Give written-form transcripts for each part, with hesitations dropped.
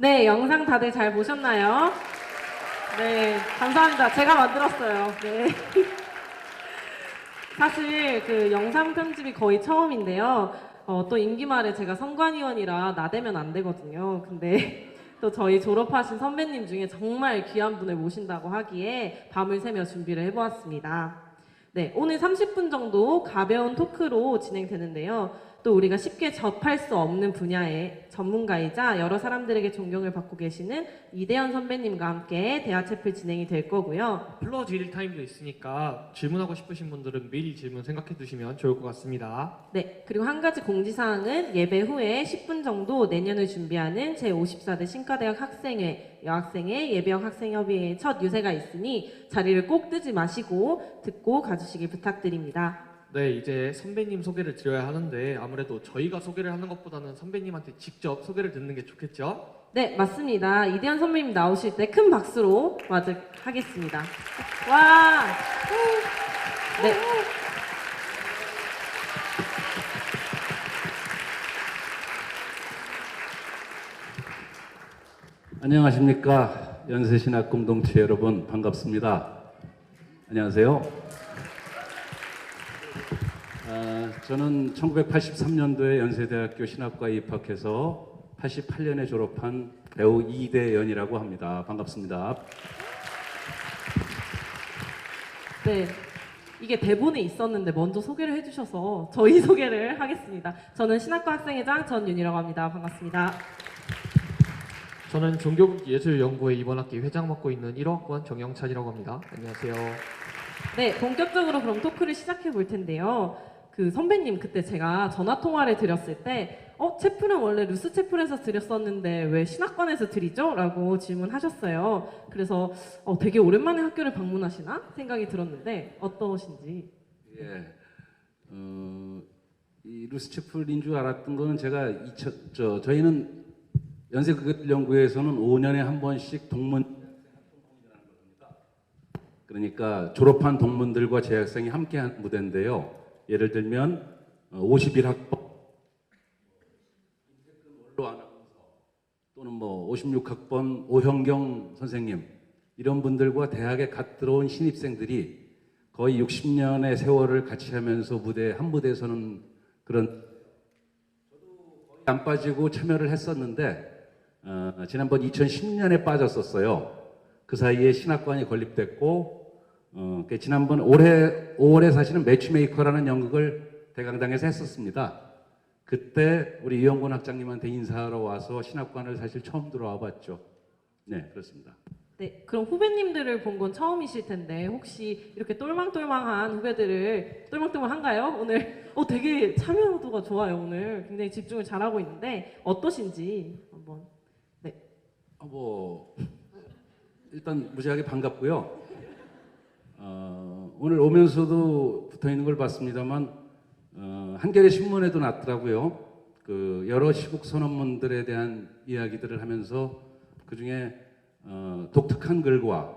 네, 영상 다들 잘 보셨나요? 네, 감사합니다. 제가 만들었어요. 네. 사실 그 영상 편집이 거의 처음인데요. 또 임기 말에 제가 선관위원이라 나대면 안 되거든요. 근데 또 저희 졸업하신 선배님 중에 정말 귀한 분을 모신다고 하기에 밤을 새며 준비를 해보았습니다. 네, 오늘 30분 정도 가벼운 토크로 진행되는데요. 또 우리가 쉽게 접할 수 없는 분야의 전문가이자 여러 사람들에게 존경을 받고 계시는 이대현 선배님과 함께 대화체플 진행이 될 거고요. 불러드릴 타임도 있으니까 질문하고 싶으신 분들은 미리 질문 생각해 두시면 좋을 것 같습니다. 네, 그리고 한 가지 공지사항은 예배 후에 10분 정도 내년을 준비하는 제54대 신과대학 학생회, 여학생회, 예비역 학생협의회의 첫 유세가 있으니 자리를 꼭 뜨지 마시고 듣고 가주시길 부탁드립니다. 네, 이제 선배님 소개를 드려야 하는데 아무래도 저희가 소개를 하는 것보다는 선배님한테 직접 소개를 듣는 게 좋겠죠? 네, 맞습니다. 이대현 선배님 나오실 때 큰 박수로 맞이하겠습니다. 와! 네. 안녕하십니까. 연세신학 공동체 여러분 반갑습니다. 안녕하세요. 저는 1983년도에 연세대학교 신학과에 입학해서 88년에 졸업한 배우 이대현이라고 합니다. 반갑습니다. 네. 이게 대본에 있었는데 먼저 소개를 해주셔서 저희 소개를 하겠습니다. 저는 신학과 학생회장 전윤이라고 합니다. 반갑습니다. 저는 종교예술연구회 이번 학기 회장 맡고 있는 1호학번 정영찬이라고 합니다. 안녕하세요. 네, 본격적으로 그럼 토크를 시작해 볼 텐데요. 그 선배님 그때 제가 전화 통화를 드렸을 때 채플은 원래 루스 채플에서 드렸었는데 왜 신학관에서 드리죠? 라고 질문하셨어요. 그래서 되게 오랜만에 학교를 방문하시나 생각이 들었는데 어떠신지. 예, 이 루스체플인 줄 알았던 거는 제가 저희는 연세극연구회에서는 5년에 한 번씩 동문, 그러니까 졸업한 동문들과 재학생이 함께한 무대인데요. 예를 들면 51학번 또는 뭐 56학번 오형경 선생님, 이런 분들과 대학에 갓 들어온 신입생들이 거의 60년의 세월을 같이 하면서 한 무대에서는 그런, 저도 거의 안 빠지고 참여를 했었는데 지난번 2010년에 빠졌었어요. 그 사이에 신학관이 건립됐고 지난번 올해 5월에 사실은 매치메이커라는 연극을 대강당에서 했었습니다. 그때 우리 이영곤 학장님한테 인사하러 와서 신학관을 사실 처음 들어와 봤죠. 네, 그렇습니다. 네, 그럼 후배님들을 본 건 처음이실 텐데 혹시 이렇게 똘망똘망한 후배들을 똘망똘망한가요? 오늘 되게 참여도가 좋아요. 오늘 굉장히 집중을 잘하고 있는데 어떠신지 한번. 네. 일단 무지하게 반갑고요. 오늘 오면서도 붙어 있는 걸 봤습니다만 한겨레 신문에도 났더라고요. 그 여러 시국 선언문들에 대한 이야기들을 하면서 그 중에 독특한 글과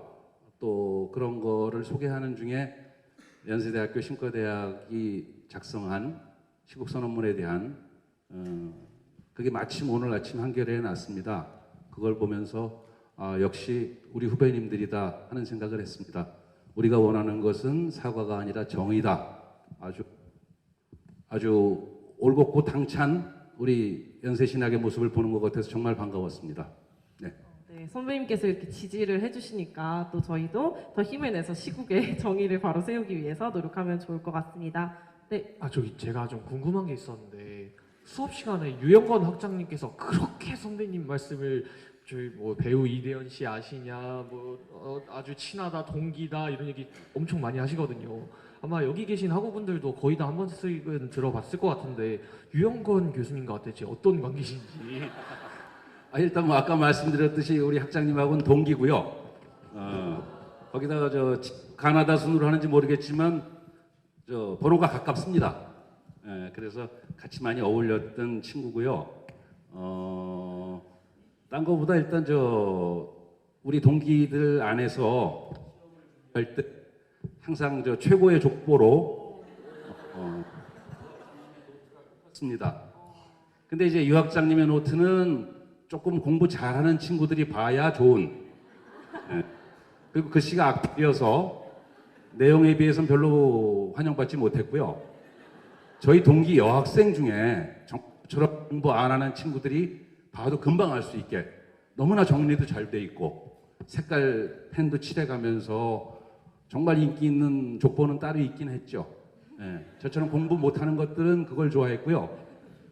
또 그런 거를 소개하는 중에 연세대학교 신과대학이 작성한 시국 선언문에 대한 그게 마침 오늘 아침 한겨레에 났습니다. 그걸 보면서 역시 우리 후배님들이다 하는 생각을 했습니다. 우리가 원하는 것은 사과가 아니라 정의다. 아주 올곧고 당찬 우리 연세신학의 모습을 보는 것 같아서 정말 반가웠습니다. 네. 네, 선배님께서 이렇게 지지를 해주시니까 또 저희도 더 힘을 내서 시국의 정의를 바로 세우기 위해서 노력하면 좋을 것 같습니다. 네. 제가 좀 궁금한 게 있었는데 수업 시간에 유영건 학장님께서 그렇게 선배님 말씀을 저희 뭐 배우 이대현 씨 아시냐, 아주 친하다, 동기다 이런 얘기 엄청 많이 하시거든요. 아마 여기 계신 학우분들도 거의 다 한 번씩은 들어봤을 것 같은데 유영건 교수님과 대체 어떤 관계신지. 일단 뭐 아까 말씀드렸듯이 우리 학장님하고는 동기고요. 거기다가 가나다 순으로 하는지 모르겠지만 번호가 가깝습니다. 그래서 같이 많이 어울렸던 친구고요. 딴 거보다 일단 우리 동기들 안에서 할 때 항상 최고의 족보로 습니다. 근데 이제 유 학장님의 노트는 조금 공부 잘하는 친구들이 봐야 좋은. 예. 그리고 글씨가 악필이어서 내용에 비해서는 별로 환영받지 못했고요. 저희 동기 여학생 중에 저처럼 공부 안 하는 친구들이 봐도 금방 알 수 있게 너무나 정리도 잘 돼 있고 색깔 펜도 칠해가면서 정말 인기 있는 족보는 따로 있긴 했죠. 예, 저처럼 공부 못하는 것들은 그걸 좋아했고요.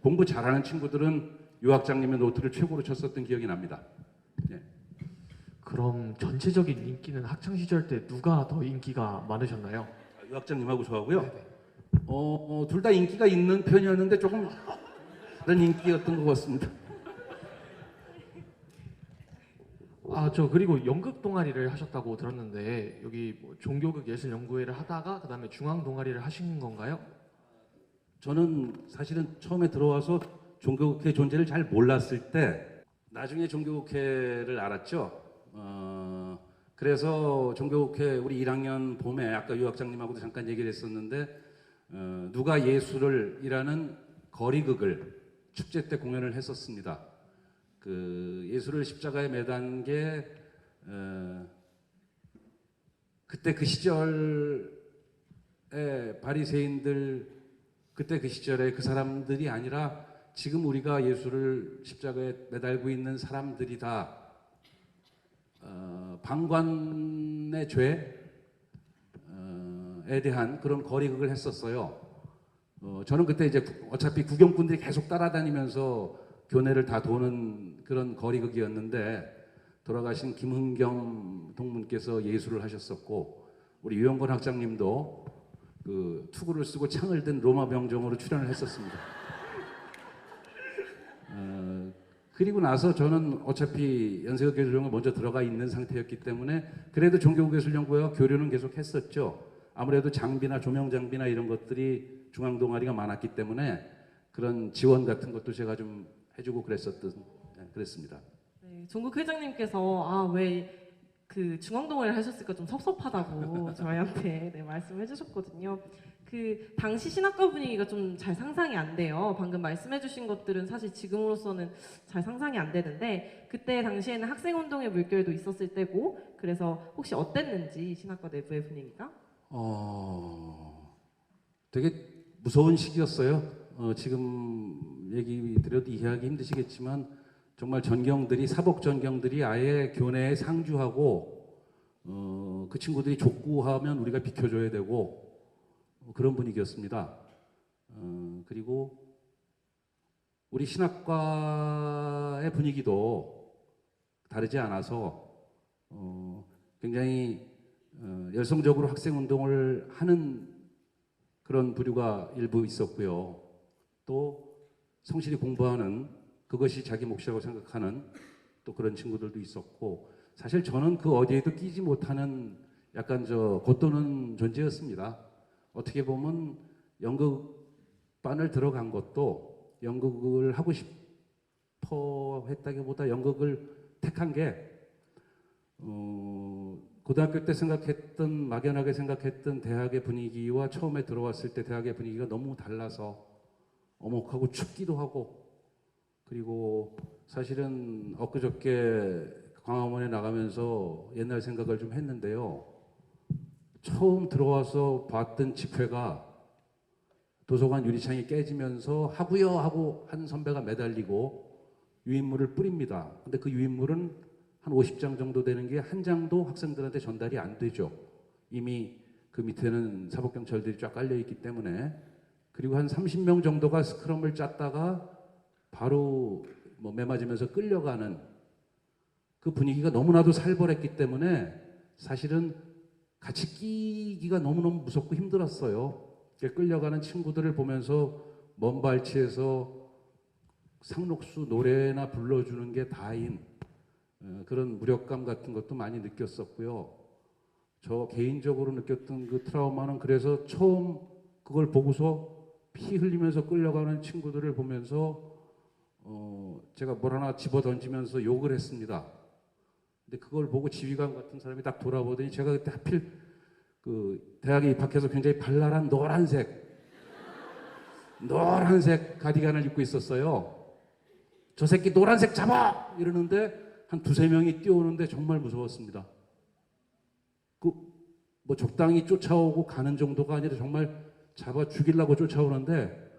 공부 잘하는 친구들은 유학장님의 노트를 최고로 쳤었던 기억이 납니다. 예. 그럼 전체적인 인기는 학창 시절 때 누가 더 인기가 많으셨나요? 유학장님하고 저하고요. 네네. 둘 다 인기가 있는 편이었는데 조금 다른 인기였던 것 같습니다. 저 그리고 연극 동아리를 하셨다고 들었는데 여기 뭐 종교극 예술 연구회를 하다가 그다음에 중앙 동아리를 하신 건가요? 저는 사실은 처음에 들어와서 종교국회 존재를 잘 몰랐을 때 나중에 종교국회를 알았죠. 그래서 종교국회 우리 1학년 봄에 아까 유학장님하고도 잠깐 얘기를 했었는데 누가 예술을 이라는 거리극을 축제 때 공연을 했었습니다. 그 예술을 십자가에 매단 게 그때 그 시절의 바리새인들 그때 그 시절에 그 사람들이 아니라 지금 우리가 예술을 십자가에 매달고 있는 사람들이 다 방관의 죄에 대한 그런 거리극을 했었어요. 저는 그때 이제 어차피 구경꾼들이 계속 따라다니면서 교내를 다 도는 그런 거리극이었는데 돌아가신 김흥경 동문께서 예술을 하셨었고 우리 유영건 학장님도 그 투구를 쓰고 창을 든 로마 병정으로 출연을 했었습니다. 그리고 나서 저는 어차피 연세대학교를 먼저 들어가 있는 상태였기 때문에 그래도 종교예술연구회와 교류는 계속 했었죠. 아무래도 장비나 조명 장비나 이런 것들이 중앙동아리가 많았기 때문에 그런 지원 같은 것도 제가 좀 해주고 그랬습니다. 네, 종국 회장님께서 왜 그 중앙동아리를 하셨을까 좀 섭섭하다고 저희한테 네, 말씀해 주셨거든요. 그 당시 신학과 분위기가 좀 잘 상상이 안 돼요. 방금 말씀해 주신 것들은 사실 지금으로서는 잘 상상이 안 되는데 그때 당시에는 학생운동의 물결도 있었을 때고 그래서 혹시 어땠는지 신학과 내부의 분위기가? 되게 무서운 시기였어요. 지금 얘기 드려도 이해하기 힘드시겠지만 정말 전경들이 사복 전경들이 아예 교내에 상주하고 그 친구들이 족구하면 우리가 비켜줘야 되고 그런 분위기였습니다. 그리고 우리 신학과의 분위기도 다르지 않아서 굉장히 열성적으로 학생 운동을 하는 그런 부류가 일부 있었고요. 또 성실히 공부하는 그것이 자기 몫이라고 생각하는 또 그런 친구들도 있었고 사실 저는 그 어디에도 끼지 못하는 약간 겉도는 존재였습니다. 어떻게 보면 연극반을 들어간 것도 연극을 하고 싶어 했다기보다 연극을 택한 게 고등학교 때 막연하게 생각했던 대학의 분위기와 처음에 들어왔을 때 대학의 분위기가 너무 달라서 엄혹하고 춥기도 하고 그리고 사실은 엊그저께 광화문에 나가면서 옛날 생각을 좀 했는데요. 처음 들어와서 봤던 집회가 도서관 유리창이 깨지면서 하고요 하고 한 선배가 매달리고 유인물을 뿌립니다. 근데 그 유인물은 한 50장 정도 되는 게 한 장도 학생들한테 전달이 안 되죠. 이미 그 밑에는 사법경찰들이 쫙 깔려있기 때문에 그리고 한 30명 정도가 스크럼을 짰다가 바로 매맞으면서 끌려가는 그 분위기가 너무나도 살벌했기 때문에 사실은 같이 끼기가 너무너무 무섭고 힘들었어요. 끌려가는 친구들을 보면서 먼 발치에서 상록수 노래나 불러주는 게 다인 그런 무력감 같은 것도 많이 느꼈었고요. 저 개인적으로 느꼈던 그 트라우마는 그래서 처음 그걸 보고서 피 흘리면서 끌려가는 친구들을 보면서 제가 뭘 하나 집어 던지면서 욕을 했습니다. 근데 그걸 보고 지휘관 같은 사람이 딱 돌아보더니 제가 그때 하필 그 대학에 입학해서 굉장히 발랄한 노란색 가디건을 입고 있었어요. 저 새끼 노란색 잡아! 이러는데 한 두세 명이 뛰어오는데 정말 무서웠습니다. 뭐 적당히 쫓아오고 가는 정도가 아니라 정말 잡아 죽이려고 쫓아오는데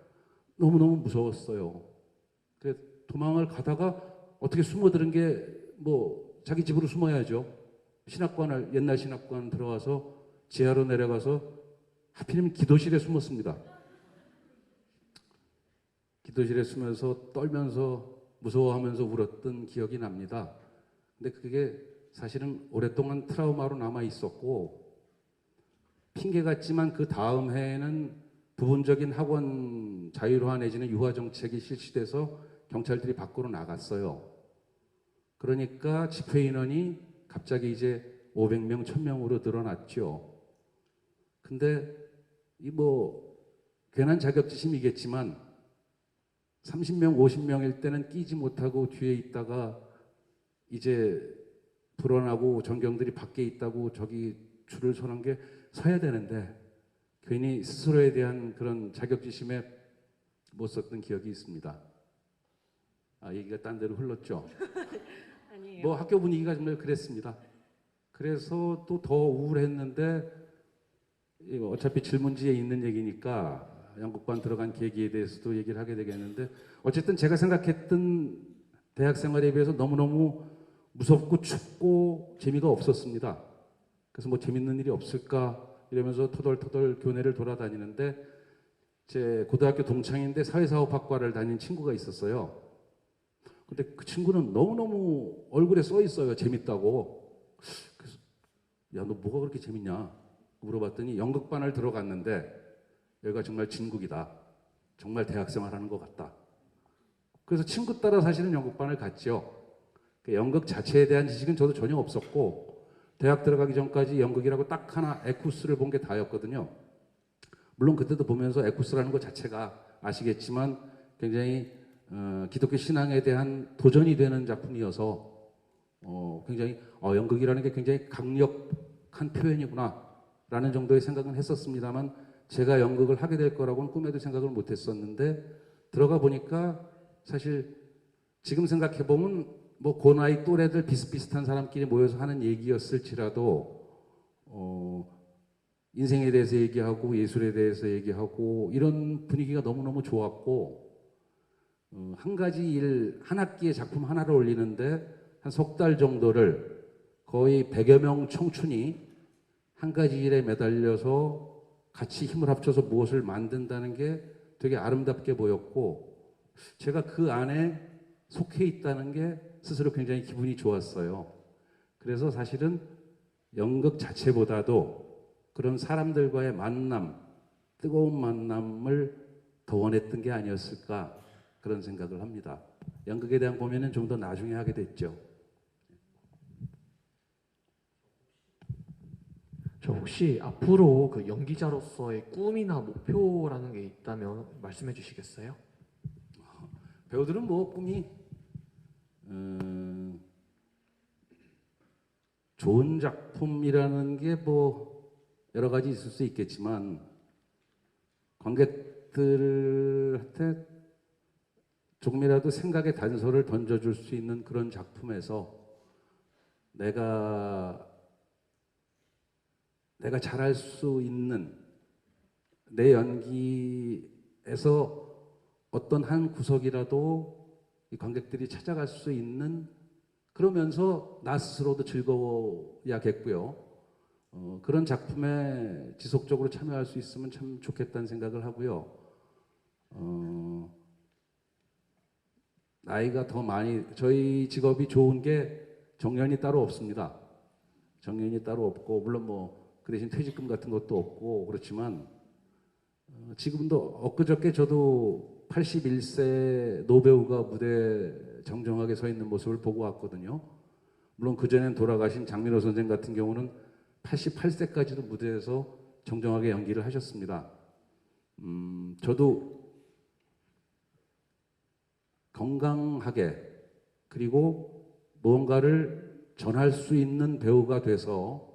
너무너무 무서웠어요. 도망을 가다가 어떻게 숨어드는 게 뭐 자기 집으로 숨어야죠. 옛날 신학관 들어와서 지하로 내려가서 하필이면 기도실에 숨었습니다. 기도실에 숨어서 떨면서 무서워하면서 울었던 기억이 납니다. 근데 그게 사실은 오랫동안 트라우마로 남아 있었고, 핑계 같지만 그 다음 해에는 부분적인 학원 자율화 내지는 유화 정책이 실시돼서 경찰들이 밖으로 나갔어요. 그러니까 집회 인원이 갑자기 이제 500명, 1000명으로 늘어났죠. 근데 이 뭐 괜한 자격지심이겠지만 30명, 50명일 때는 끼지 못하고 뒤에 있다가 이제 불어나고 전경들이 밖에 있다고 저기 줄을 서는 게 서야 되는데 괜히 스스로에 대한 그런 자격지심에 못 섰던 기억이 있습니다. 얘기가 딴 데로 흘렀죠. 아니에요. 뭐 학교 분위기가 정말 그랬습니다. 그래서 또 더 우울했는데 이거 어차피 질문지에 있는 얘기니까 영국관 들어간 계기에 대해서도 얘기를 하게 되겠는데, 어쨌든 제가 생각했던 대학 생활에 비해서 너무너무 무섭고 춥고 재미가 없었습니다. 그래서 뭐 재밌는 일이 없을까 이러면서 터덜터덜 교내를 돌아다니는데, 제 고등학교 동창인데 사회사업학과를 다닌 친구가 있었어요. 근데 그 친구는 너무너무 얼굴에 써 있어요. 재밌다고. 그래서 야, 너 뭐가 그렇게 재밌냐 물어봤더니 연극반을 들어갔는데 여기가 정말 진국이다. 정말 대학생활 하는 것 같다. 그래서 친구 따라 사실은 연극반을 갔죠. 그 연극 자체에 대한 지식은 저도 전혀 없었고, 대학 들어가기 전까지 연극이라고 딱 하나 에쿠스를 본 게 다였거든요. 물론 그때도 보면서 에쿠스라는 것 자체가 아시겠지만 굉장히 기독교 신앙에 대한 도전이 되는 작품이어서 굉장히 연극이라는 게 굉장히 강력한 표현이구나 라는 정도의 생각은 했었습니다만, 제가 연극을 하게 될 거라고는 꿈에도 생각을 못 했었는데 들어가 보니까 사실 지금 생각해 보면 뭐 고나이 또래들 비슷비슷한 사람끼리 모여서 하는 얘기였을지라도 인생에 대해서 얘기하고 예술에 대해서 얘기하고 이런 분위기가 너무너무 좋았고, 한 가지 한 학기에 작품 하나를 올리는데 한 석 달 정도를 거의 100여 명 청춘이 한 가지 일에 매달려서 같이 힘을 합쳐서 무엇을 만든다는 게 되게 아름답게 보였고, 제가 그 안에 속해 있다는 게 스스로 굉장히 기분이 좋았어요. 그래서 사실은 연극 자체보다도 그런 사람들과의 만남, 뜨거운 만남을 더 원했던 게 아니었을까 그런 생각을 합니다. 연극에 대한 고민은 좀 더 나중에 하게 됐죠. 저 혹시 앞으로 그 연기자로서의 꿈이나 목표라는 게 있다면 말씀해 주시겠어요? 배우들은 뭐 꿈이 좋은 작품이라는 게 뭐 여러 가지 있을 수 있겠지만, 관객들한테 조금이라도 생각의 단서를 던져줄 수 있는 그런 작품에서 내가 잘할 수 있는 내 연기에서 어떤 한 구석이라도 이 관객들이 찾아갈 수 있는, 그러면서 나 스스로도 즐거워야겠고요. 그런 작품에 지속적으로 참여할 수 있으면 참 좋겠다는 생각을 하고요. 나이가 더 많이, 저희 직업이 좋은 게 정년이 따로 없습니다. 정년이 따로 없고, 물론 뭐 그 대신 퇴직금 같은 것도 없고 그렇지만, 지금도 엊그저께 저도 81세 노배우가 무대에 정정하게 서 있는 모습을 보고 왔거든요. 물론 그전엔 돌아가신 장민호 선생 같은 경우는 88세까지도 무대에서 정정하게 연기를 하셨습니다. 저도 건강하게 그리고 무언가를 전할 수 있는 배우가 돼서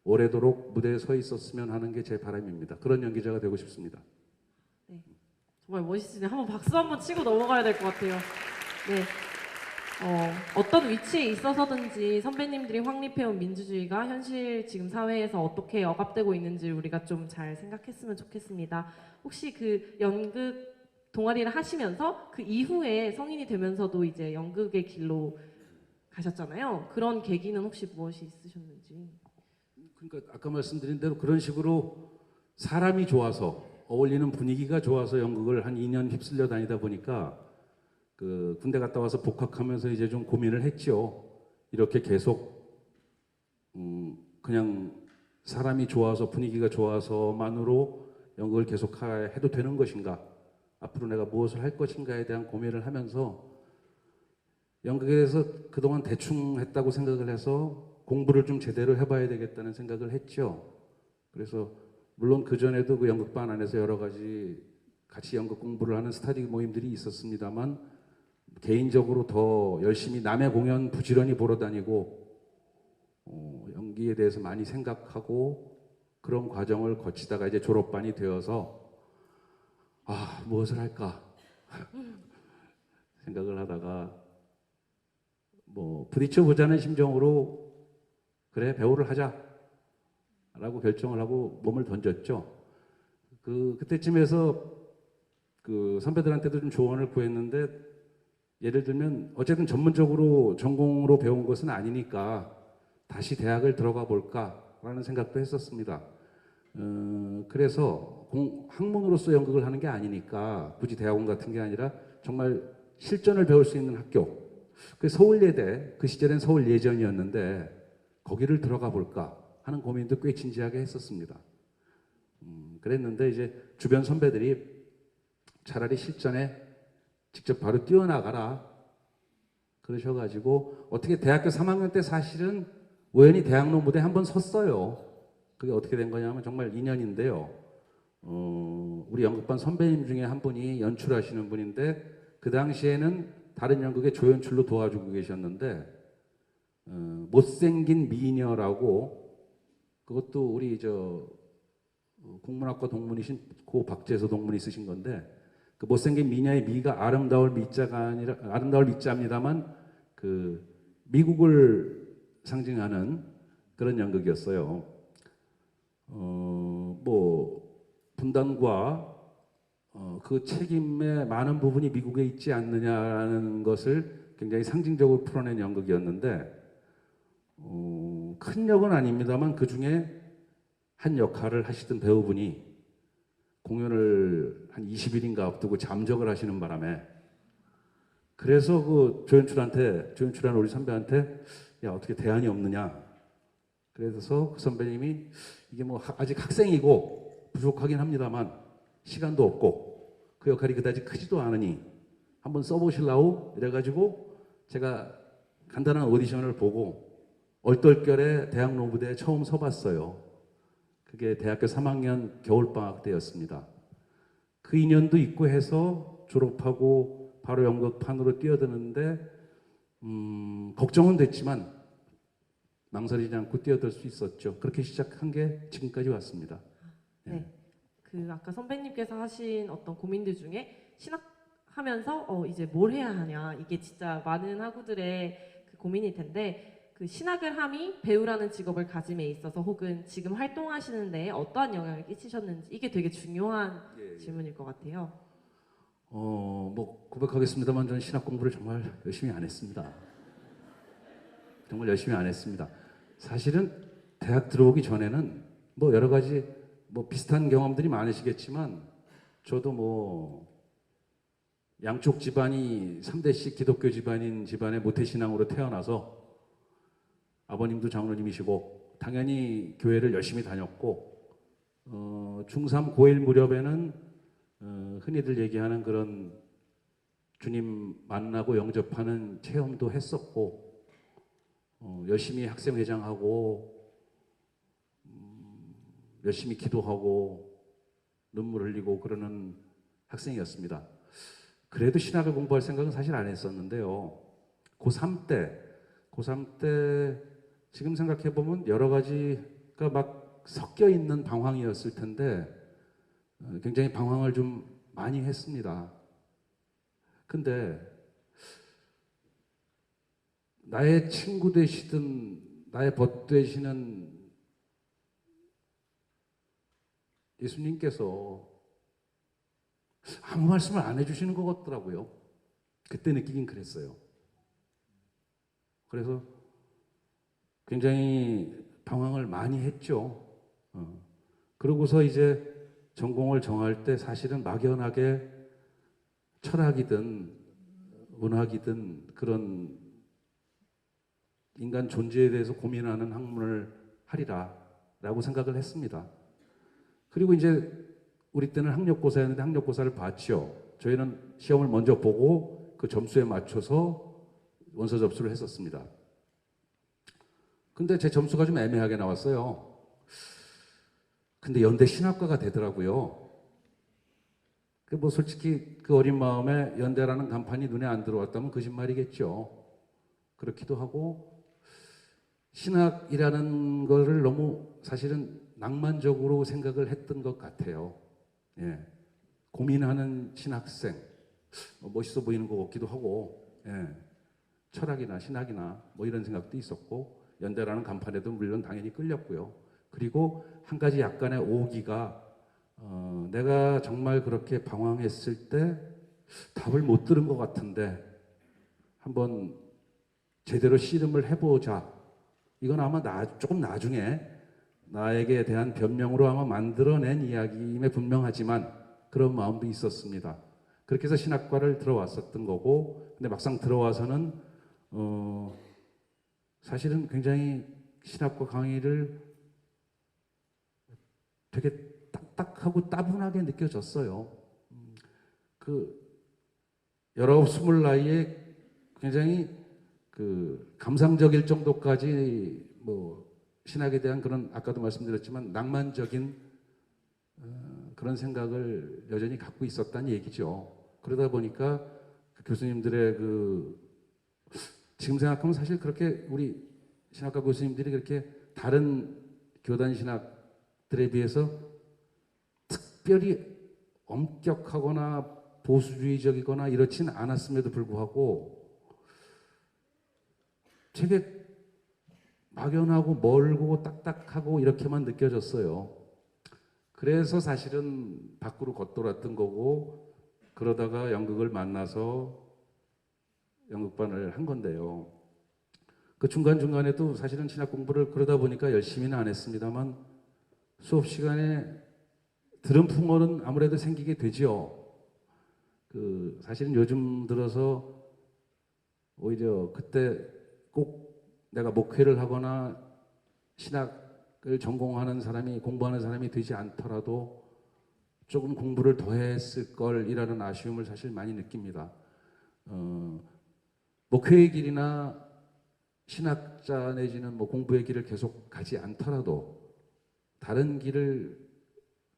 오래도록 무대에 서 있었으면 하는 게 제 바람입니다. 그런 연기자가 되고 싶습니다. 네, 정말 멋있으네요. 한번 박수 한번 치고 넘어가야 될 것 같아요. 네. 어떤 위치에 있어서든지 선배님들이 확립해온 민주주의가 현실 지금 사회에서 어떻게 억압되고 있는지 우리가 좀 잘 생각했으면 좋겠습니다. 혹시 그 연극 동아리를 하시면서 그 이후에 성인이 되면서도 이제 연극의 길로 가셨잖아요. 그런 계기는 혹시 무엇이 있으셨는지? 그러니까 아까 말씀드린 대로 그런 식으로 사람이 좋아서 어울리는 분위기가 좋아서 연극을 한 2년 휩쓸려 다니다 보니까 그 군대 갔다 와서 복학하면서 이제 좀 고민을 했죠. 이렇게 계속 그냥 사람이 좋아서 분위기가 좋아서만으로 연극을 계속 해도 되는 것인가? 앞으로 내가 무엇을 할 것인가에 대한 고민을 하면서 연극에 대해서 그동안 대충 했다고 생각을 해서 공부를 좀 제대로 해봐야 되겠다는 생각을 했죠. 그래서 물론 그전에도 그 연극반 안에서 여러 가지 같이 연극 공부를 하는 스타디 모임들이 있었습니다만 개인적으로 더 열심히 남의 공연 부지런히 보러 다니고 연기에 대해서 많이 생각하고 그런 과정을 거치다가 이제 졸업반이 되어서 무엇을 할까 생각을 하다가 뭐 부딪혀 보자는 심정으로 그래 배우를 하자라고 결정을 하고 몸을 던졌죠. 그때쯤에서 그 선배들한테도 좀 조언을 구했는데 예를 들면 어쨌든 전문적으로 전공으로 배운 것은 아니니까 다시 대학을 들어가 볼까라는 생각도 했었습니다. 그래서 학문으로서 연극을 하는 게 아니니까 굳이 대학원 같은 게 아니라 정말 실전을 배울 수 있는 학교. 그 서울예대, 그 시절엔 서울예전이었는데 거기를 들어가 볼까 하는 고민도 꽤 진지하게 했었습니다. 그랬는데 이제 주변 선배들이 차라리 실전에 직접 바로 뛰어나가라 그러셔가지고 어떻게 대학교 3학년 때 사실은 우연히 대학로 무대에 한번 섰어요. 그게 어떻게 된 거냐면 정말 인연인데요. 우리 연극반 선배님 중에 한 분이 연출하시는 분인데 그 당시에는 다른 연극의 조연출로 도와주고 계셨는데 못생긴 미녀라고 그것도 우리 국문학과 동문이신 고 박재서 동문이 쓰신 건데 그 못생긴 미녀의 미가 아름다울 미자가 아니라 아름다울 미자입니다만 그 미국을 상징하는 그런 연극이었어요. 뭐 분단과 그 책임의 많은 부분이 미국에 있지 않느냐는 것을 굉장히 상징적으로 풀어낸 연극이었는데 큰 역은 아닙니다만 그 중에 한 역할을 하시던 배우분이 공연을 한 20일인가 앞두고 잠적을 하시는 바람에 그래서 그 조연출한 우리 선배한테 야 어떻게 대안이 없느냐 그래서 그 선배님이 이게 뭐 아직 학생이고 부족하긴 합니다만 시간도 없고 그 역할이 그다지 크지도 않으니 한번 써보실라고 이래가지고 제가 간단한 오디션을 보고 얼떨결에 대학로 무대에 처음 서봤어요. 그게 대학교 3학년 겨울방학 때였습니다. 그 인연도 있고 해서 졸업하고 바로 연극판으로 뛰어드는데 걱정은 됐지만 망설이지 않고 뛰어들 수 있었죠. 그렇게 시작한 게 지금까지 왔습니다. 네. 그 아까 선배님께서 하신 어떤 고민들 중에 신학하면서 이제 뭘 해야 하냐 이게 진짜 많은 학우들의 그 고민일 텐데 그 신학을 함이 배우라는 직업을 가짐에 있어서 혹은 지금 활동하시는 데에 어떠한 영향을 끼치셨는지 이게 되게 중요한 질문일 것 같아요. 뭐 고백하겠습니다만 저는 신학 공부를 정말 열심히 안 했습니다. 정말 열심히 안 했습니다. 사실은 대학 들어오기 전에는 뭐 여러 가지 뭐 비슷한 경험들이 많으시겠지만 저도 뭐 양쪽 집안이 3대씩 기독교 집안인 집안의 모태신앙으로 태어나서 아버님도 장로님이시고 당연히 교회를 열심히 다녔고 중3 고1 무렵에는 흔히들 얘기하는 그런 주님 만나고 영접하는 체험도 했었고 열심히 학생회장하고 열심히 기도하고 눈물 흘리고 그러는 학생이었습니다. 그래도 신학을 공부할 생각은 사실 안 했었는데요. 고3 때 지금 생각해 보면 여러 가지가 막 섞여 있는 방황이었을 텐데 굉장히 방황을 좀 많이 했습니다. 근데 나의 친구 되시든 나의 벗 되시는 예수님께서 아무 말씀을 안 해주시는 것 같더라고요. 그때 느끼긴 그랬어요. 그래서 굉장히 방황을 많이 했죠. 그러고서 이제 전공을 정할 때 사실은 막연하게 철학이든 문학이든 그런 인간 존재에 대해서 고민하는 학문을 하리라라고 생각을 했습니다. 그리고 이제 우리 때는 학력고사였는데 학력고사를 봤죠. 저희는 시험을 먼저 보고 그 점수에 맞춰서 원서 접수를 했었습니다. 근데 제 점수가 좀 애매하게 나왔어요. 근데 연대 신학과가 되더라고요. 그 뭐 솔직히 그 어린 마음에 연대라는 간판이 눈에 안 들어왔다면 거짓말이겠죠. 그렇기도 하고 신학이라는 거를 너무 사실은 낭만적으로 생각을 했던 것 같아요. 예. 고민하는 신학생 멋있어 보이는 것 같기도 하고 예. 철학이나 신학이나 뭐 이런 생각도 있었고 연대라는 간판에도 물론 당연히 끌렸고요. 그리고 한 가지 약간의 오기가 내가 정말 그렇게 방황했을 때 답을 못 들은 것 같은데 한번 제대로 씨름을 해보자. 이건 아마 조금 나중에 나에게 대한 변명으로 아마 만들어낸 이야기임에 분명하지만 그런 마음도 있었습니다. 그렇게 해서 신학과를 들어왔었던 거고 근데 막상 들어와서는 사실은 굉장히 신학과 강의를 되게 딱딱하고 따분하게 느껴졌어요. 그 19, 20 나이에 굉장히 그 감상적일 정도까지 뭐 신학에 대한 그런 아까도 말씀드렸지만 낭만적인 그런 생각을 여전히 갖고 있었다는 얘기죠. 그러다 보니까 그 교수님들의 지금 생각하면 사실 그렇게 우리 신학과 교수님들이 그렇게 다른 교단 신학들에 비해서 특별히 엄격하거나 보수주의적이거나 이렇진 않았음에도 불구하고 되게 막연하고 멀고 딱딱하고 이렇게만 느껴졌어요. 그래서 사실은 밖으로 겉돌았던 거고 그러다가 연극을 만나서 연극반을 한 건데요. 그 중간중간에도 사실은 신학 공부를 그러다 보니까 열심히는 안 했습니다만 수업 시간에 들은 풍어는 아무래도 생기게 되죠. 사실은 요즘 들어서 오히려 그때 꼭 내가 목회를 하거나 신학을 전공하는 사람이 공부하는 사람이 되지 않더라도 조금 공부를 더 했을 걸이라는 아쉬움을 사실 많이 느낍니다. 목회의 길이나 신학자 내지는 뭐 공부의 길을 계속 가지 않더라도 다른 길을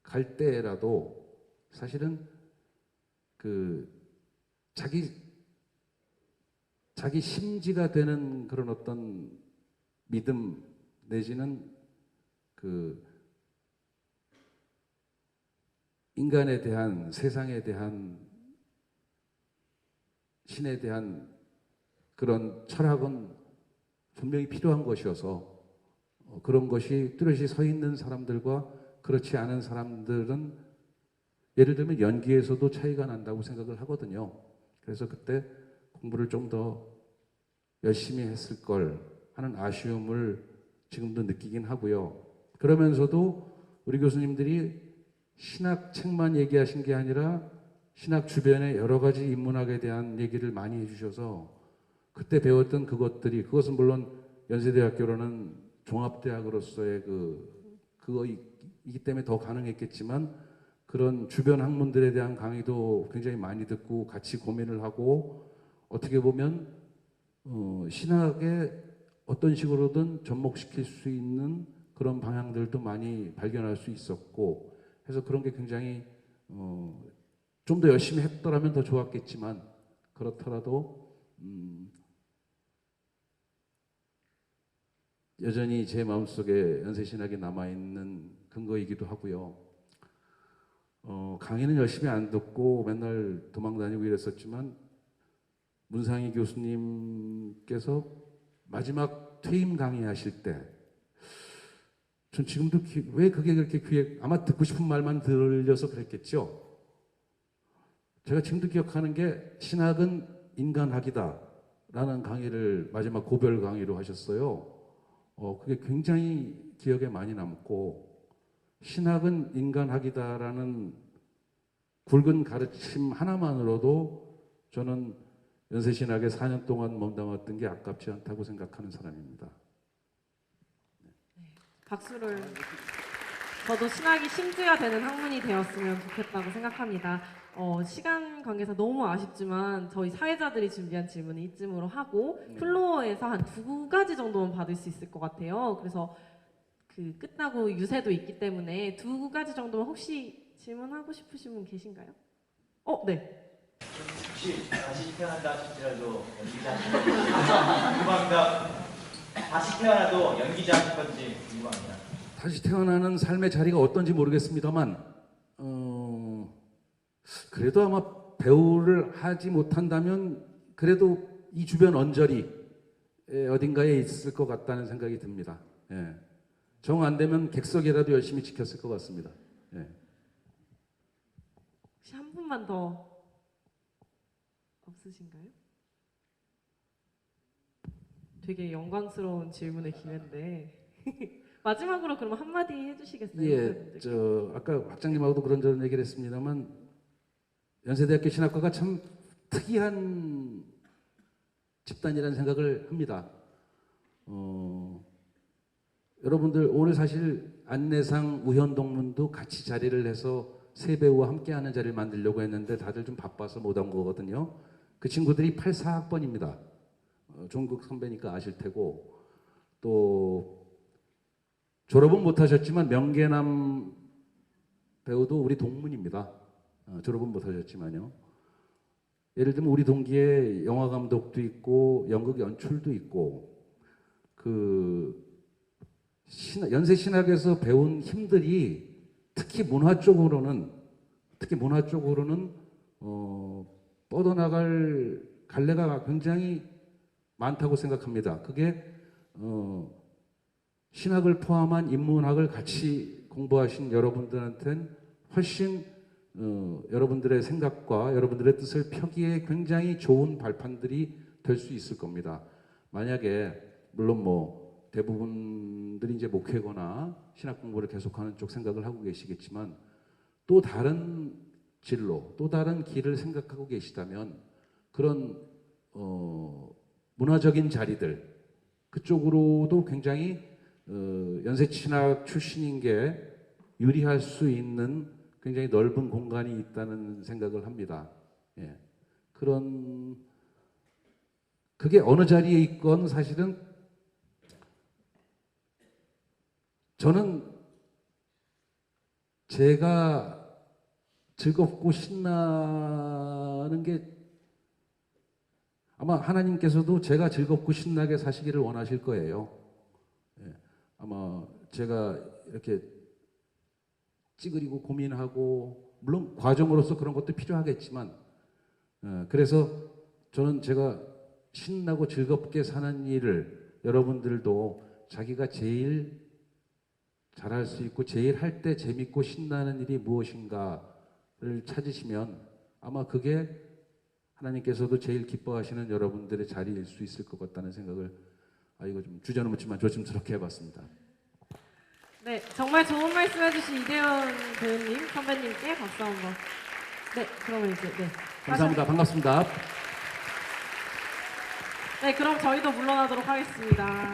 갈 때라도 사실은 자기 심지가 되는 그런 어떤 믿음 내지는 인간에 대한 세상에 대한 신에 대한 그런 철학은 분명히 필요한 것이어서 그런 것이 뚜렷이 서 있는 사람들과 그렇지 않은 사람들은 예를 들면 연기에서도 차이가 난다고 생각을 하거든요. 그래서 그때 공부를 좀 더 열심히 했을 걸 하는 아쉬움을 지금도 느끼긴 하고요. 그러면서도 우리 교수님들이 신학 책만 얘기하신 게 아니라 신학 주변의 여러 가지 인문학에 대한 얘기를 많이 해주셔서 그때 배웠던 그것은 물론 연세대학교로는 종합대학으로서의 그거이기 때문에 더 가능했겠지만 그런 주변 학문들에 대한 강의도 굉장히 많이 듣고 같이 고민을 하고 어떻게 보면 신학에 어떤 식으로든 접목시킬 수 있는 그런 방향들도 많이 발견할 수 있었고 해서 그런 게 굉장히 좀 더 열심히 했더라면 더 좋았겠지만 그렇더라도 여전히 제 마음속에 연세신학이 남아있는 근거이기도 하고요. 강의는 열심히 안 듣고 맨날 도망다니고 이랬었지만 문상희 교수님께서 마지막 퇴임 강의하실 때, 전 지금도 왜 그게 그렇게 귀에 아마 듣고 싶은 말만 들려서 그랬겠죠. 제가 지금도 기억하는 게 신학은 인간학이다라는 강의를 마지막 고별 강의로 하셨어요. 그게 굉장히 기억에 많이 남고 신학은 인간학이다라는 굵은 가르침 하나만으로도 저는 연세신학에 4년 동안 몸담았던 게 아깝지 않다고 생각하는 사람입니다. 박수를. 저도 신학이 심지가 되는 학문이 되었으면 좋겠다고 생각합니다. 시간 관계상 너무 아쉽지만 저희 사회자들이 준비한 질문은 이쯤으로 하고 플로어에서 한 2가지 정도는 받을 수 있을 것 같아요. 그래서 그 끝나고 유세도 있기 때문에 2가지 정도면 혹시 질문하고 싶으신 분 계신가요? 네. 혹시 다시 태어난다 싶더라도 연기자 하실 건지 궁금합니다. 다시 태어나도 연기자 하실 건지 궁금합니다. 다시 태어나는 삶의 자리가 어떤지 모르겠습니다만 그래도 아마 배우를 하지 못한다면 그래도 이 주변 언저리 어딘가에 있을 것 같다는 생각이 듭니다. 예. 정 안 되면 객석이라도 열심히 지켰을 것 같습니다. 예. 혹시 한 분만 더 없으신가요? 되게 영광스러운 질문의 기회인데 마지막으로 그럼 한마디 해주시겠어요? 예, 아까 학장님하고도 그런저런 얘기를 했습니다만 연세대학교 신학과가 참 특이한 집단이라는 생각을 합니다. 여러분들 오늘 사실 안내상 우현동문도 같이 자리를 해서 세 배우와 함께하는 자리를 만들려고 했는데 다들 좀 바빠서 못 온 거거든요. 그 친구들이 84학번입니다. 종국 선배니까 아실 테고 또 졸업은 못하셨지만 명계남 배우도 우리 동문입니다. 졸업은 못하셨지만요. 예를 들면 우리 동기에 영화 감독도 있고 연극 연출도 있고 연세 신학에서 배운 힘들이 특히 문화 쪽으로는 뻗어나갈 갈래가 굉장히 많다고 생각합니다. 그게 신학을 포함한 인문학을 같이 공부하신 여러분들한테는 훨씬 여러분들의 생각과 여러분들의 뜻을 펴기에 굉장히 좋은 발판들이 될 수 있을 겁니다. 만약에 물론 뭐 대부분들이 이제 목회거나 신학 공부를 계속하는 쪽 생각을 하고 계시겠지만 또 다른 진로, 또 다른 길을 생각하고 계시다면 그런 문화적인 자리들 그쪽으로도 굉장히 연세신학 출신인 게 유리할 수 있는 굉장히 넓은 공간이 있다는 생각을 합니다. 예. 그게 어느 자리에 있건 사실은 저는 제가 즐겁고 신나는 게 아마 하나님께서도 제가 즐겁고 신나게 사시기를 원하실 거예요. 예. 아마 제가 이렇게 찌그리고 고민하고 물론 과정으로서 그런 것도 필요하겠지만 그래서 저는 제가 신나고 즐겁게 사는 일을 여러분들도 자기가 제일 잘할 수 있고 제일 할 때 재밌고 신나는 일이 무엇인가를 찾으시면 아마 그게 하나님께서도 제일 기뻐하시는 여러분들의 자리일 수 있을 것 같다는 생각을 이거 좀 주저넘었지만 조심스럽게 해봤습니다. 네, 정말 좋은 말씀 해주신 이대현 배우님, 선배님께 박수 한번. 네, 그러면 이제 감사합니다. 반갑습니다. 네, 그럼 저희도 물러나도록 하겠습니다.